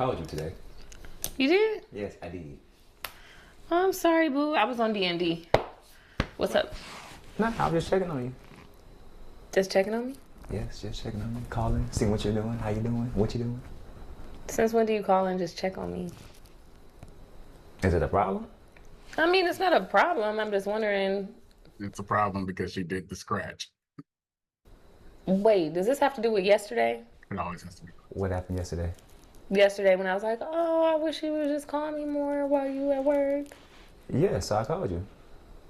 called you today. You did? Yes, I did. Oh, I'm sorry, boo. I was on D&D. What's up? No, I was just checking on you. Just checking on me? Yes, just checking on you. Calling, seeing what you're doing, how you doing, what you doing. Since when do you call and just check on me? Is it a problem? I mean, it's not a problem. I'm just wondering. It's a problem because she did the scratch. Wait, does this have to do with yesterday? It always has to be. What happened yesterday? Yesterday when I was like, oh, I wish you would just call me more while you at work. Yeah, so I called you.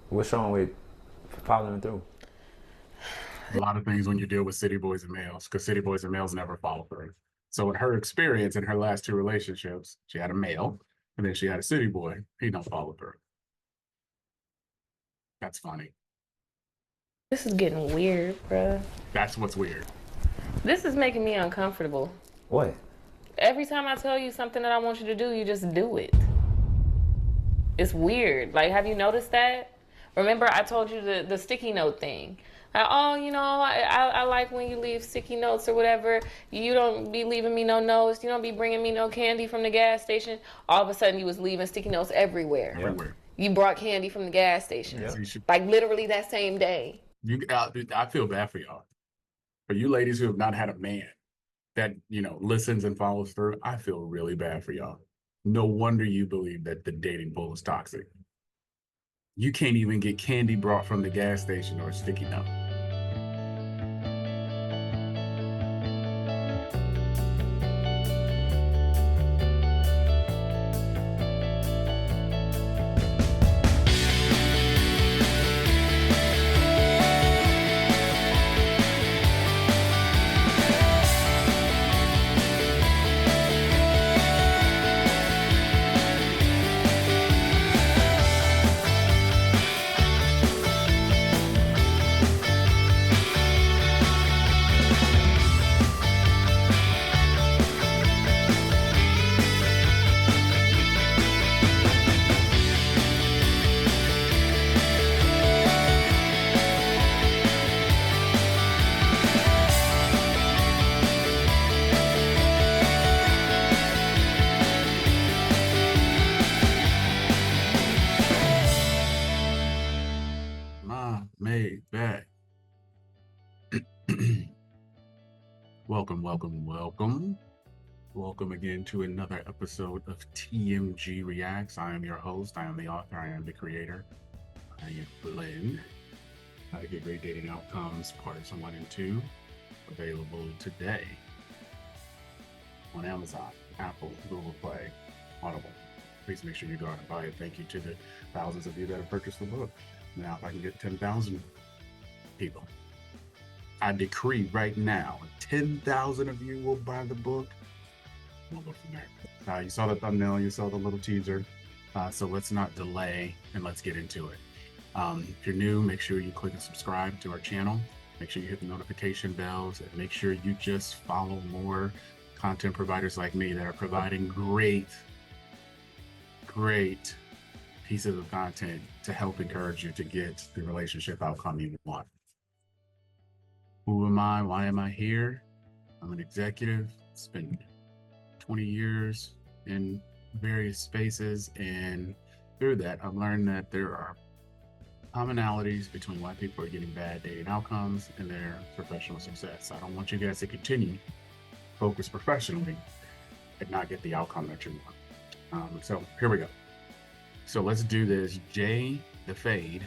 What's wrong with following through? A lot of things when you deal with city boys and males, because city boys and males never follow through. So in her experience in her last two relationships, she had a male and then she had a city boy. He don't follow through. That's funny. This is getting weird, bruh. That's what's weird. This is making me uncomfortable. What? Every time I tell you something that I want you to do, you just do it. It's weird. Like, have you noticed that? Remember I told you the sticky note thing. Like, oh, you know, I like when you leave sticky notes or whatever. You don't be leaving me no notes. You don't be bringing me no candy from the gas station. All of a sudden, you was leaving sticky notes everywhere. Everywhere. You brought candy from the gas station. Yeah. Like, literally that same day. I feel bad for y'all. For you ladies who have not had a man that, listens and follows through, I feel really bad for y'all. No wonder you believe that the dating pool is toxic. You can't even get candy brought from the gas station or a sticky note. Made back. Welcome. Welcome again to another episode of TMG Reacts. I am your host. I am the author. I am the creator. I am Blend. How to Get Great Dating Outcomes, Parts 1 and 2. Available today on Amazon, Apple, Google Play, Audible. Please make sure you go out and buy it. Thank you to the thousands of you that have purchased the book. Now, if I can get 10,000 people, I decree right now, 10,000 of you will buy the book. We'll go from there. You saw the thumbnail, you saw the little teaser. So let's not delay and let's get into it. If you're new, make sure you click and subscribe to our channel. Make sure you hit the notification bells and make sure you just follow more content providers like me that are providing great pieces of content to help encourage you to get the relationship outcome you want. Who am I? Why am I here? I'm an executive. Spent 20 years in various spaces, and through that, I've learned that there are commonalities between why people are getting bad dating outcomes and their professional success. I don't want you guys to continue focus professionally and not get the outcome that you want. So here we go. So let's do this. Jay the Fade,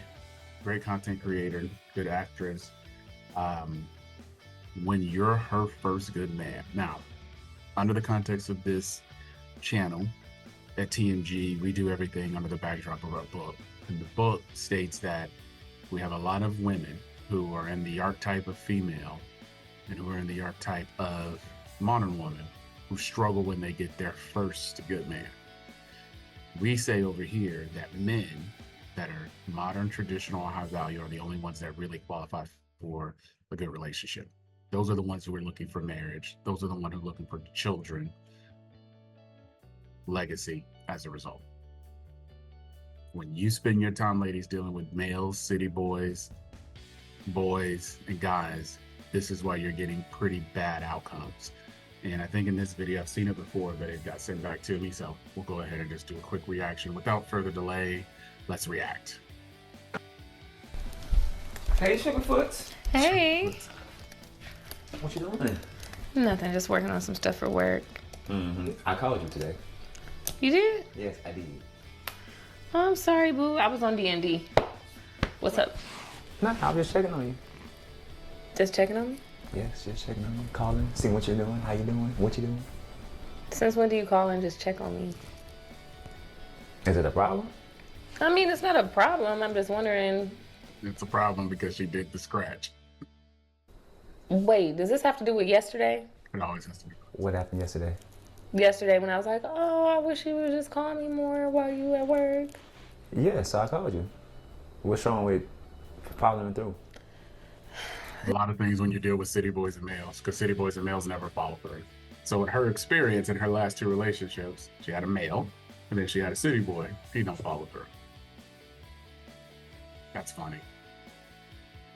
great content creator, good actress. When you're her first good man. Now, under the context of this channel at TMG, we do everything under the backdrop of our book. And the book states that we have a lot of women who are in the archetype of female and who are in the archetype of modern woman who struggle when they get their first good man. We say over here that men that are modern, traditional, or high value are the only ones that really qualify for a good relationship. Those are the ones who are looking for marriage. Those are the ones who are looking for children, legacy as a result. When you spend your time, ladies, dealing with males, city boys, and guys, this is why you're getting pretty bad outcomes. And I think in this video, I've seen it before, but it got sent back to me. So we'll go ahead and just do a quick reaction. Without further delay, let's react. Hey, Sugarfoots. Hey. What you doing? Nothing, just working on some stuff for work. I called you today. You did? Yes, I did. Oh, I'm sorry, boo. I was on D&D. What's up? Nah, I was just checking on you. Just checking on me? Yes, just checking on you. Calling, seeing what you're doing, how you doing, what you doing. Since when do you call and just check on me? Is it a problem? I mean, it's not a problem. I'm just wondering. It's a problem because she did the scratch. Wait, does this have to do with yesterday? It always has to be. What happened yesterday? Yesterday when I was like, oh, I wish you would just call me more while you at work. Yeah, so I called you. What's wrong with following through? A lot of things when you deal with city boys and males, because city boys and males never follow through. So in her experience in her last two relationships, she had a male and then she had a city boy. He don't follow through. That's funny.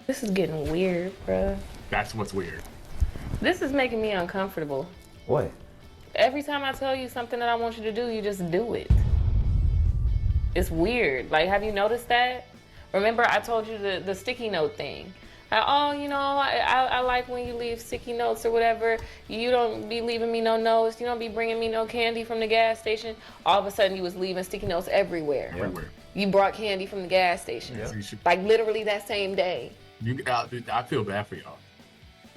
This is getting weird, bruh. That's what's weird. This is making me uncomfortable. What? Every time I tell you something that I want you to do, you just do it. It's weird. Like, have you noticed that? Remember I told you the sticky note thing. Like, oh, you know, I like when you leave sticky notes or whatever. You don't be leaving me no notes. You don't be bringing me no candy from the gas station. All of a sudden, you was leaving sticky notes everywhere. Everywhere. You brought candy from the gas station. Yep. Like, literally that same day. I feel bad for y'all.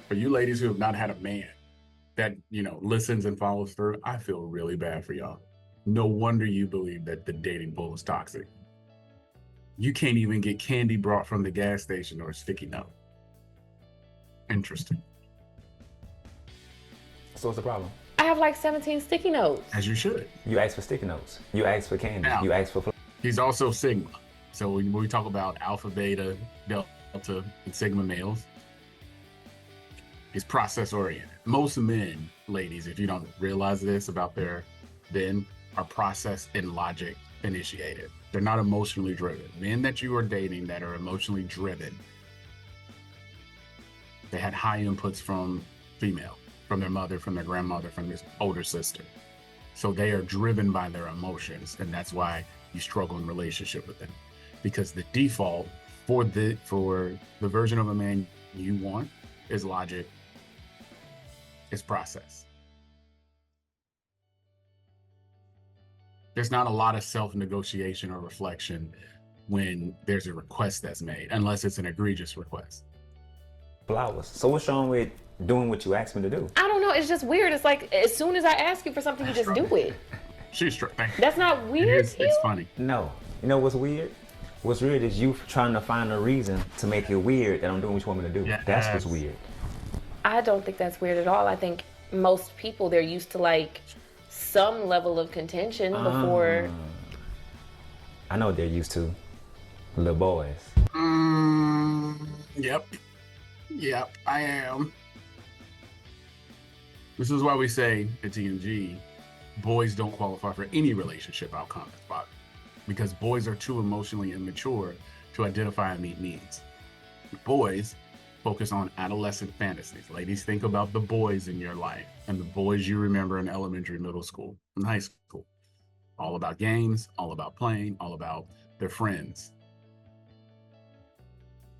For you ladies who have not had a man that, you know, listens and follows through, I feel really bad for y'all. No wonder you believe that the dating pool is toxic. You can't even get candy brought from the gas station or a sticky note. Interesting. So what's the problem? I have like 17 sticky notes. As you should. You asked for sticky notes. You asked for candy. Now, you asked for... He's also Sigma. So when we talk about alpha, beta, delta, and sigma males, he's process oriented. Most men, ladies, if you don't realize this about their men, are process and logic initiated. They're not emotionally driven. Men that you are dating that are emotionally driven, they had high inputs from female, from their mother, from their grandmother, from their older sister. So they are driven by their emotions, and that's why you struggle in relationship with them. Because the default for the version of a man you want is logic, is process. There's not a lot of self-negotiation or reflection when there's a request that's made, unless it's an egregious request. Flowers. So what's wrong with doing what you asked me to do? I don't know. It's just weird. It's like as soon as I ask you for something, you just do it. She's trying. That's not weird. It's funny. No. You know what's weird? What's weird is you trying to find a reason to make it weird that I'm doing what you want me to do. Yes. That's what's weird. I don't think that's weird at all. I think most people, they're used to like some level of contention before. I know what they're used to. Little boys. Yep, I am. This is why we say at TMG, boys don't qualify for any relationship outcome, because boys are too emotionally immature to identify and meet needs. Boys focus on adolescent fantasies. Ladies, think about the boys in your life and the boys you remember in elementary, middle school, and high school. All about games, all about playing, all about their friends.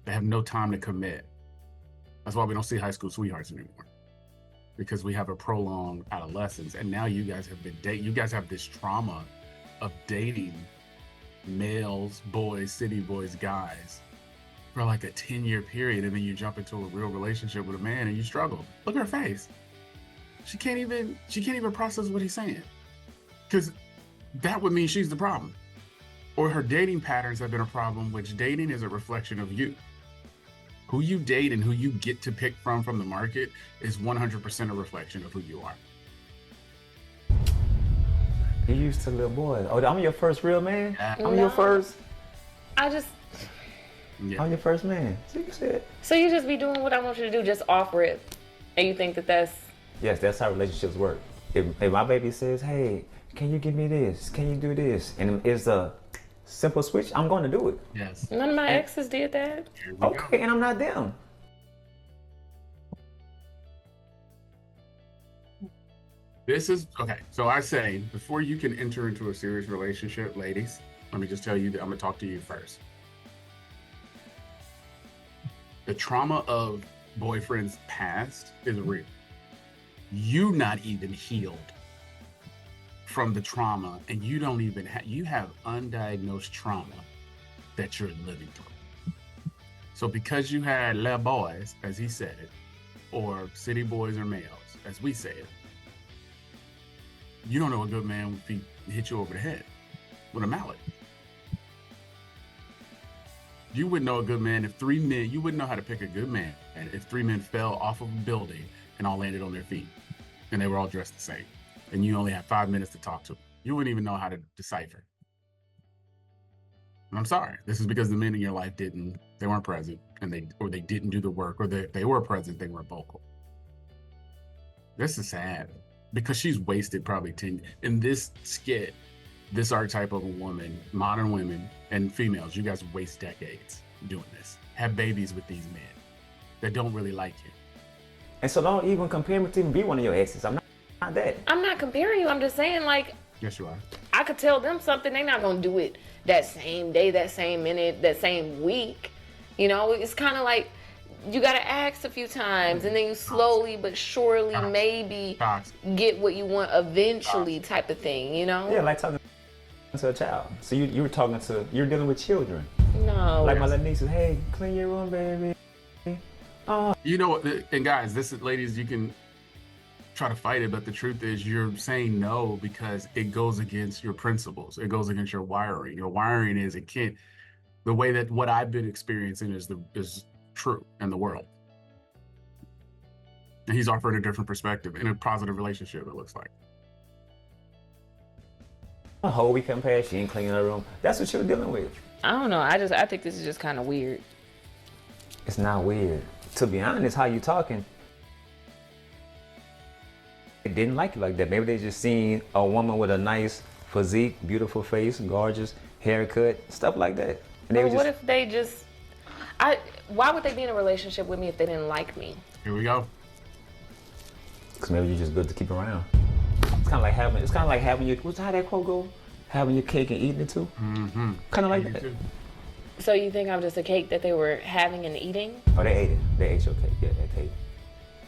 They have no time to commit. That's why we don't see high school sweethearts anymore, because we have a prolonged adolescence. And now you guys have been you guys have this trauma of dating males, boys, city boys, guys for like a 10-year period, and then you jump into a real relationship with a man and you struggle. Look at her face. She can't even process what he's saying, because that would mean she's the problem, or her dating patterns have been a problem, which dating is a reflection of you. Who you date and who you get to pick from the market is 100% a reflection of who you are. You used to little boys. Oh, I'm your first real man? Yeah. I'm your first? Yeah. I'm your first man. So you said. So you just be doing what I want you to do, just offer it. And you think that that's... Yes, that's how relationships work. If my baby says, hey, can you give me this? Can you do this? And it's a simple switch, I'm going to do it. Yes. None of my exes did that. Okay, and I'm not them. This is okay. So I say, before you can enter into a serious relationship, ladies, let me just tell you that I'm gonna talk to you first. The trauma of boyfriend's past is real. You not even healed from the trauma, and you don't even you have undiagnosed trauma that you're living through. So because you had little boys, as he said it, or city boys or males, as we say it, you don't know a good man if he hit you over the head with a mallet. You wouldn't know a good man if three men, you wouldn't know how to pick a good man if three men fell off of a building and all landed on their feet and they were all dressed the same. And you only had 5 minutes to talk to them. You wouldn't even know how to decipher. And I'm sorry. This is because the men in your life they weren't present, and they didn't do the work, or they were present, they weren't vocal. This is sad because she's wasted probably 10 in this skit. This archetype of a woman, modern women and females, you guys waste decades doing this. Have babies with these men that don't really like you. And so don't even compare me to even be one of your exes. I'm not that. I'm not comparing you. I'm just saying, like, Yes, you are. I could tell them something. They're not gonna do it that same day, that same minute, that same week. You know, it's kind of like you gotta ask a few times, and then you slowly but surely maybe get what you want eventually, type of thing. You know? Yeah, like talking to a child. So you're dealing with children. No. Like my little nieces, hey, clean your room, baby. Oh. You know what? And guys, this is, ladies, you can try to fight it, but the truth is you're saying no because it goes against your principles. It goes against your wiring. Your wiring is it can't. The way that what I've been experiencing is true in the world. And he's offering a different perspective in a positive relationship, it looks like. A whole week passed, she ain't cleaning her room. That's what you're dealing with. I don't know. I think this is just kind of weird. It's not weird. To be honest, how you talking, they didn't like you like that. Maybe they just seen a woman with a nice physique, beautiful face, gorgeous haircut, stuff like that. And they But what if they just... why would they be in a relationship with me if they didn't like me? Here we go. Because maybe you're just good to keep around. It's kind of like having your, what's how that quote go? Having your cake and eating it too? Mm-hmm. Kind of like that. Too. So you think I'm just a cake that they were having and eating? Oh, they ate it. They ate your cake. Yeah, they ate it.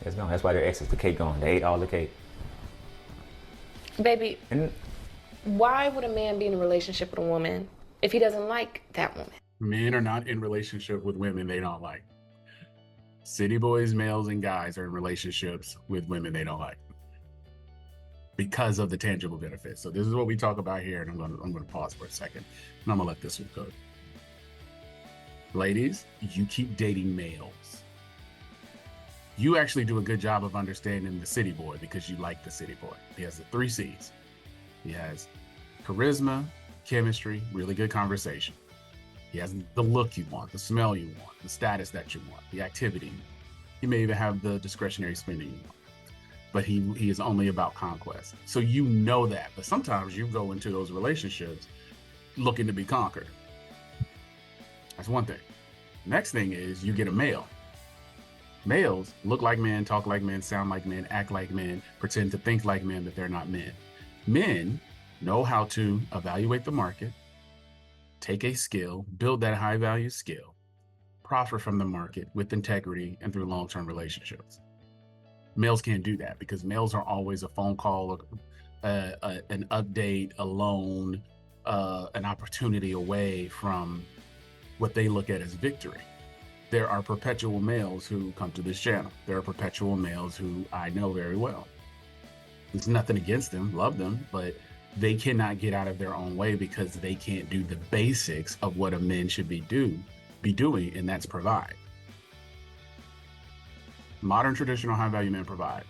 It's gone. That's why their exes, the cake gone. They ate all the cake. Baby, And why would a man be in a relationship with a woman if he doesn't like that woman? Men are not in relationship with women they don't like. City boys, males, and guys are in relationships with women they don't like because of the tangible benefits. So this is what we talk about here, and I'm gonna pause for a second, and I'm gonna let this one go. Ladies, you keep dating males. You actually do a good job of understanding the city boy because you like the city boy. He has the 3 C's. He has charisma, chemistry, really good conversation. He has the look you want, the smell you want, the status that you want, the activity. He may even have the discretionary spending you want. But he is only about conquest. So you know that. But sometimes you go into those relationships looking to be conquered. That's one thing. Next thing is you get a male. Males look like men, talk like men, sound like men, act like men, pretend to think like men, but they're not men. Men know how to evaluate the market, take a skill, build that high value skill, profit from the market with integrity and through long-term relationships. Males can't do that because males are always a phone call, an update, a loan, an opportunity away from what they look at as victory. There are perpetual males who come to this channel. There are perpetual males who I know very well. There's nothing against them, love them, but they cannot get out of their own way because they can't do the basics of what a man should be doing, and that's provide. Modern traditional high value men provide.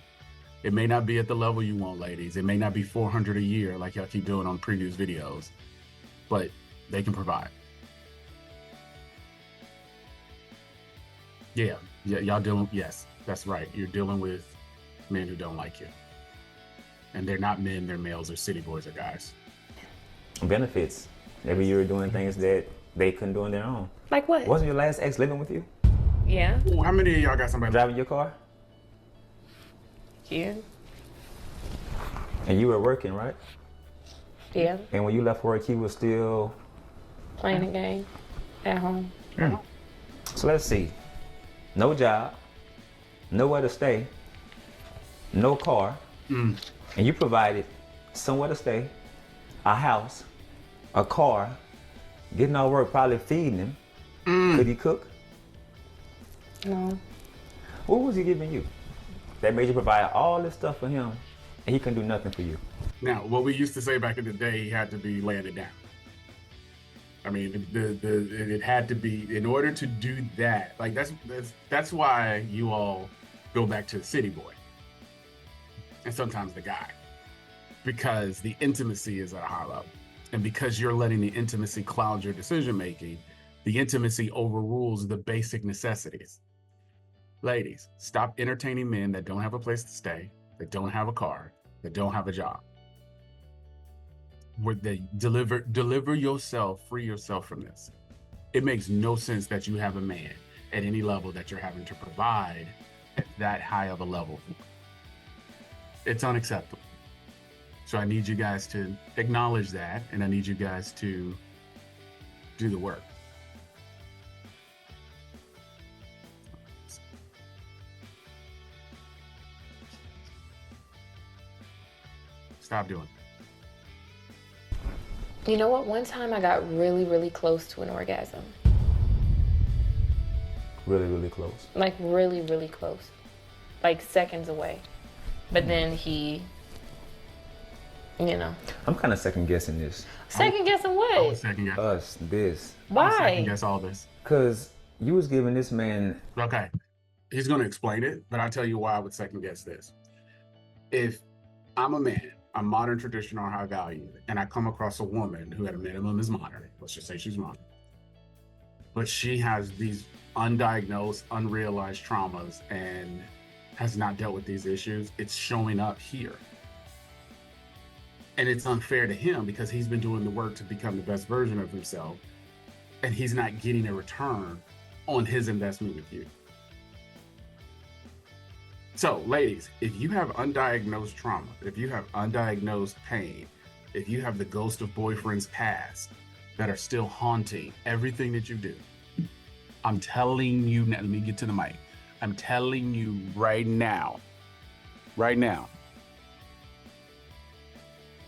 It may not be at the level you want, ladies. It may not be $400 a year like y'all keep doing on previous videos, but they can provide. Yeah, y'all dealing, yes, that's right. You're dealing with men who don't like you. And they're not men, they're males or city boys or guys. benefits. Maybe you were doing things that they couldn't do on their own. Like what? Wasn't your last ex living with you? Yeah. Ooh, how many of y'all got somebody Driving your car? Yeah. And you were working, right? Yeah, And when you left work, he was still. playing a game at home. So let's see. No job, nowhere to stay, no car, and you provided somewhere to stay, a house, a car, getting off work, probably feeding him. Could he cook? No. What was he giving you that made you provide all this stuff for him and he couldn't do nothing for you? Now, what we used to say back in the day, he had to be laying it down. I mean, it had to be, in order to do that, like that's why you all go back to the city boy and sometimes the guy, because the intimacy is at a high level. And because you're letting the intimacy cloud your decision making, the intimacy overrules the basic necessities. Ladies, stop entertaining men that don't have a place to stay, that don't have a car, that don't have a job. Where they deliver yourself, free yourself from this. It makes no sense that you have a man at any level that you're having to provide at that high of a level. It's unacceptable. So I need you guys to acknowledge that, and I need you guys to do the work. Stop doing it. You know what? One time I got really, really close to an orgasm. Really, really close. Like really, really close. Like seconds away. But then he, you know. I'm kind of second guessing this. Second guessing I what? would second guess. Us, this. I would second Why? guess all this. Because you was giving this man. Okay. He's going to explain it, but I'll tell you why I would second guess this. If I'm a man, I'm modern, traditional, high value, and I come across a woman who at a minimum is modern, let's just say she's modern, but she has these undiagnosed, unrealized traumas and has not dealt with these issues, it's showing up here. And it's unfair to him because he's been doing the work to become the best version of himself, and he's not getting a return on his investment with you. So, ladies, if you have undiagnosed trauma, if you have undiagnosed pain, if you have the ghost of boyfriends past that are still haunting everything that you do, I'm telling you now, let me get to the mic. I'm telling you right now,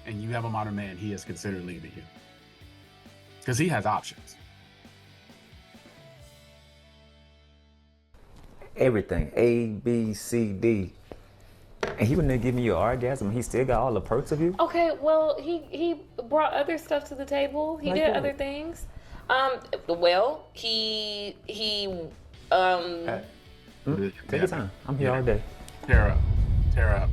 and you have a modern man, he is considered leaving you. Because he has options. Everything. A, B, C, D. And he wouldn't give me your orgasm. He still got all the perks of you? Okay, well, he brought other stuff to the table. He Like did what? other things. Well, he Take your time. I'm here all day. Tear up. I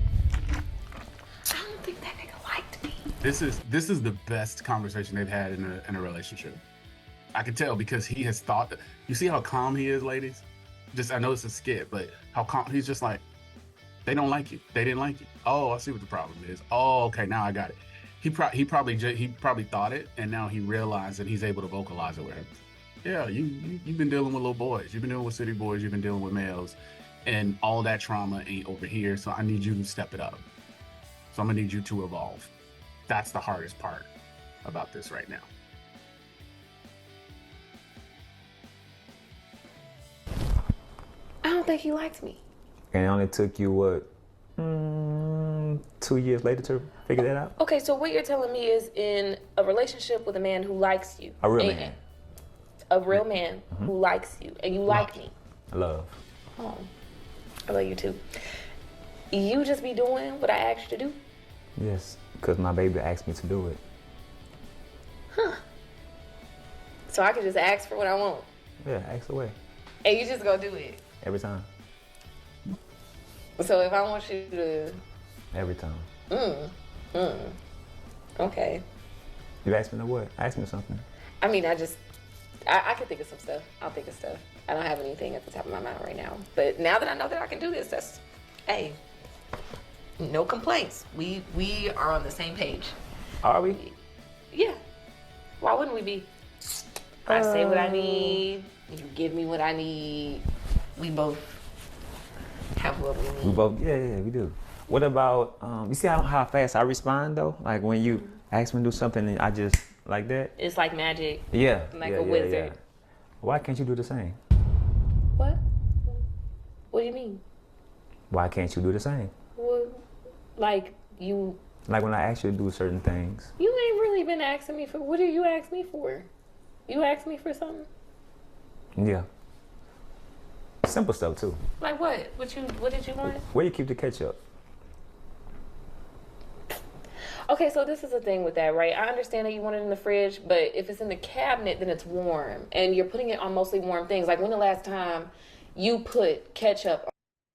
don't think that nigga liked me. This is the best conversation they've had in a relationship. I can tell because he has thought that. You see how calm he is, ladies? I know it's a skit, but how calm he's just like, they don't like you. They didn't like you. Oh, I see what the problem is. Oh, okay, now I got it. He probably thought it, and now he realized that he's able to vocalize it with him. Yeah, you've been dealing with little boys. You've been dealing with city boys. You've been dealing with males, and all that trauma ain't over here. So I need you to step it up. So I'm gonna need you to evolve. That's the hardest part about this right now. I don't think he liked me. And it only took you, what, 2 years later to figure that out? Okay, so what you're telling me is in a relationship with a man who likes you. A real and- man. A real man who likes you and you like me. Love. Oh, I love you too. You just be doing what I asked you to do? Yes, because my baby asked me to do it. So I could just ask for what I want. Yeah, ask away. And you just go do it. Every time. So if I want you to... Every time. Okay. You asked me to what? Ask me something. I mean, I can think of some stuff. I'll think of stuff. I don't have anything at the top of my mind right now. But now that I know that I can do this, hey, no complaints. We are on the same page. Are we? Yeah. Why wouldn't we be? I say what I need. You give me what I need. We both have what we need. We both, yeah, we do. What about, you see how fast I respond though? Like when you ask me to do something and I just, like that? It's like magic. Yeah. Like a wizard. Yeah. Why can't you do the same? What? What do you mean? Why can't you do the same? Well, like you... Like when I ask you to do certain things. You ain't really been asking me for... What did you ask me for? You asked me for something? Yeah. Simple stuff too. Like what? What did you want? Where you keep the ketchup? Okay, so this is the thing with that, right? I understand that you want it in the fridge, but if it's in the cabinet, then it's warm. And you're putting it on mostly warm things. Like when the last time you put ketchup on...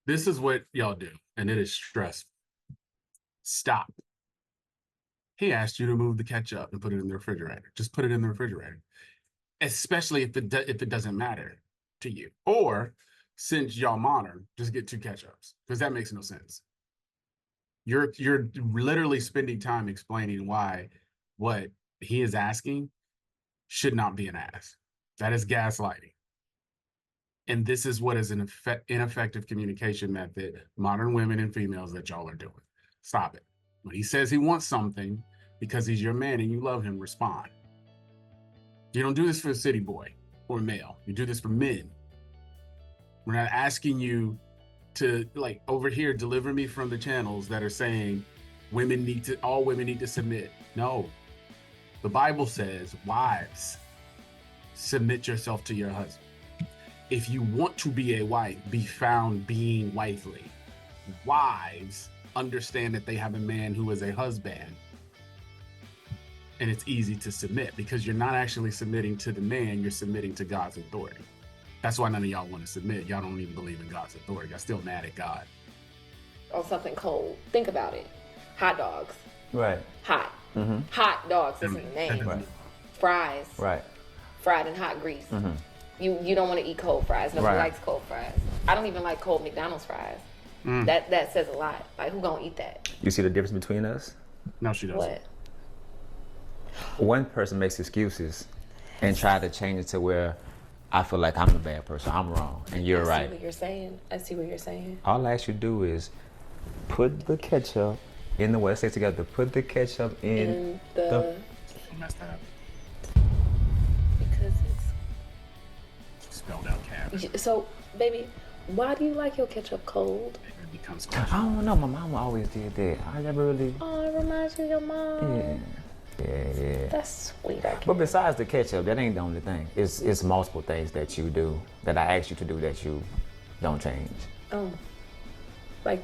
This is what y'all do, and it is stressful. Stop. He asked you to move the ketchup and put it in the refrigerator. Just put it in the refrigerator, especially if it doesn't matter to you. Or since y'all modern, just get 2 ketchups because that makes no sense. You're literally spending time explaining why what he is asking should not be an ask. That is gaslighting. And this is what is an ineffective communication method, modern women and females, that y'all are doing. Stop it. When he says he wants something because he's your man and you love him, respond. You don't do this for a city boy or male. You do this for men. We're not asking you to, like, over here, deliver me from the channels that are saying all women need to submit. No. The Bible says, wives, submit yourself to your husband. If you want to be a wife, be found being wifely. Wives understand that they have a man who is a husband. And it's easy to submit because you're not actually submitting to the man, you're submitting to God's authority. That's why none of y'all want to submit. Y'all don't even believe in God's authority. Y'all still mad at God. On something cold. Think about it. Hot dogs. Right. Hot. Mm-hmm. Hot dogs is in the name. Right. Fries. Right. Fried in hot grease. Mm-hmm. You don't want to eat cold fries. Nobody Right. likes cold fries. I don't even like cold McDonald's fries. That says a lot. Like, who gonna eat that? You see the difference between us? No, she doesn't. What? One person makes excuses and try to change it to where I feel like I'm the bad person, I'm wrong, and you're right. I see what you're saying. I see what you're saying. All I ask you to do is put the ketchup in the, let's say together, put the ketchup in the... I messed that up. Because It's spelled out cat. so, baby, why do you like your ketchup cold? It becomes I don't know, my mom always did that. I never really... Oh, it reminds you of your mom. Yeah. That's sweet. I But can't. besides the ketchup, that ain't the only thing. It's multiple things that you do, that I ask you to do, that you don't change. Like,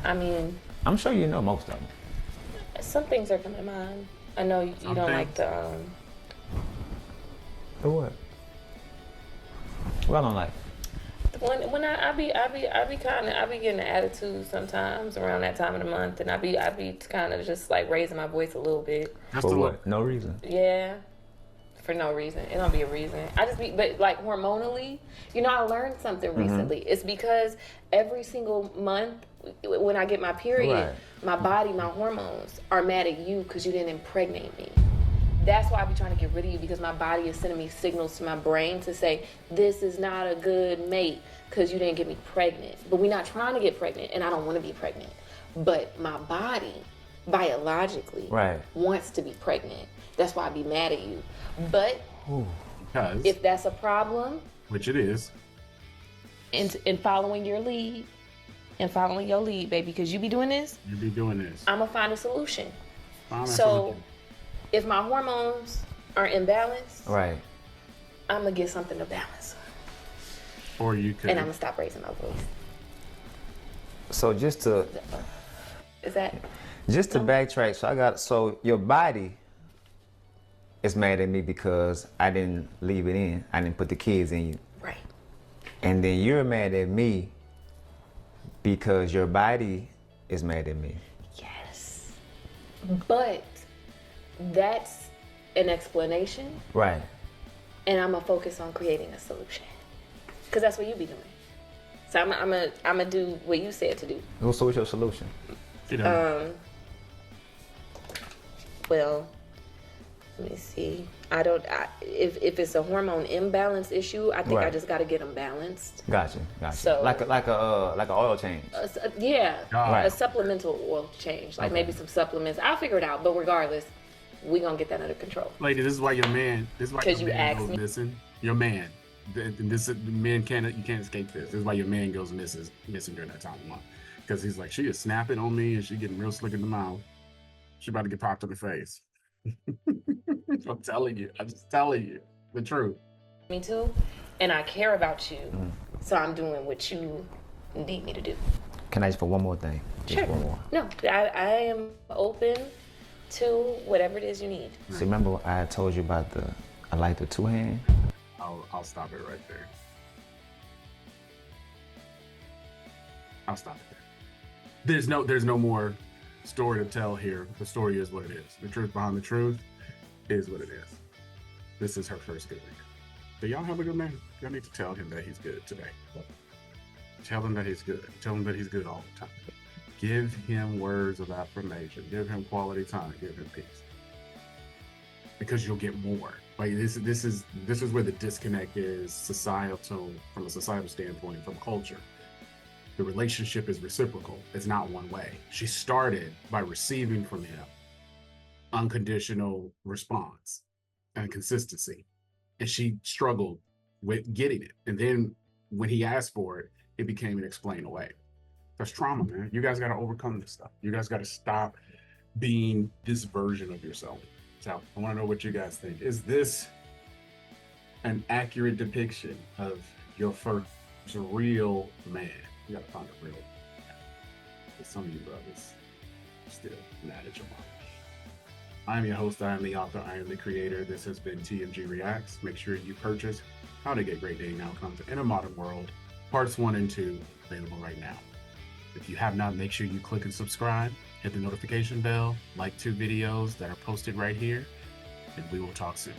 I mean, I'm sure you know most of them. some things are coming to mind. I know you don't like the The what? What I don't like? when I be getting an attitude sometimes around that time of the month, and I be kind of just like raising my voice a little bit. Just For a what? look. No reason. Yeah, for no reason. It don't be a reason. I just be, but like hormonally, I learned something recently. It's because every single month when I get my period, Right. my body, my hormones are mad at you because you didn't impregnate me. That's why I be trying to get rid of you, because my body is sending me signals to my brain to say, this is not a good mate because you didn't get me pregnant. But we're not trying to get pregnant, and I don't want to be pregnant. But my body, biologically, Right. wants to be pregnant. That's why I be mad at you. But Because, if that's a problem, which it is, in following your lead, baby, because you be doing this, you be doing this. I'm going to find a solution. Find a So solution. if my hormones are imbalanced, Right. I'm going to get something to balance. Or you could. And I'm going to stop raising my voice. So just to Is that? backtrack, so your body is mad at me because I didn't leave it in. I didn't put the kids in you. Right. And then you're mad at me because your body is mad at me. Yes. But that's an explanation, Right. and I'm going to focus on creating a solution. Because that's what you be doing. So I'm gonna do what you said to do. So what's your solution? You know, Well, Let me see. If it's a hormone imbalance issue, I think I Right. just got to get them balanced. Gotcha. So- like an oil change. Yeah, Right. a supplemental oil change, like Okay. maybe some supplements. I'll figure it out. But regardless, we gonna get that under control. Lady, this is why your man. This is why 'Cause your you man asked goes me. missing. Your man. This men can't. You can't escape this. This is why your man goes missing during that time of month. Because he's like, she is snapping on me and she getting real slick in the mouth. She about to get popped in the face. I'm telling you. I'm just telling you the truth. Me too, and I care about you, so I'm doing what you need me to do. Can I ask for one more thing? Just Sure. one more. No, I am open to whatever it is you need. So remember I had told you about I like the two hand? I'll stop it right there. I'll stop it there. There's no more story to tell here. The story is what it is. The truth behind the truth is what it is. This is her first good week. Do y'all have a good man? Y'all need to tell him that he's good today. Tell him that he's good. Tell him that he's good all the time. Give him words of affirmation. Give him quality time. Give him peace. Because you'll get more. Like this is where the disconnect is from a societal standpoint, from culture. The relationship is reciprocal. It's not one way. She started by receiving from him unconditional response and consistency. And she struggled with getting it. And then when he asked for it, it became an explain away. That's trauma, man. You guys got to overcome this stuff. You guys got to stop being this version of yourself. So I want to know what you guys think. Is this an accurate depiction of your first real man? You got to find a real man. Because some of you brothers are still mad at your mom. I'm your host, I am the author, I am the creator. This has been TMG Reacts. Make sure you purchase How to Get Great Dating Outcomes in a Modern World, parts 1 and 2, available right now. If you have not, make sure you click and subscribe, hit the notification bell, like 2 videos that are posted right here, and we will talk soon.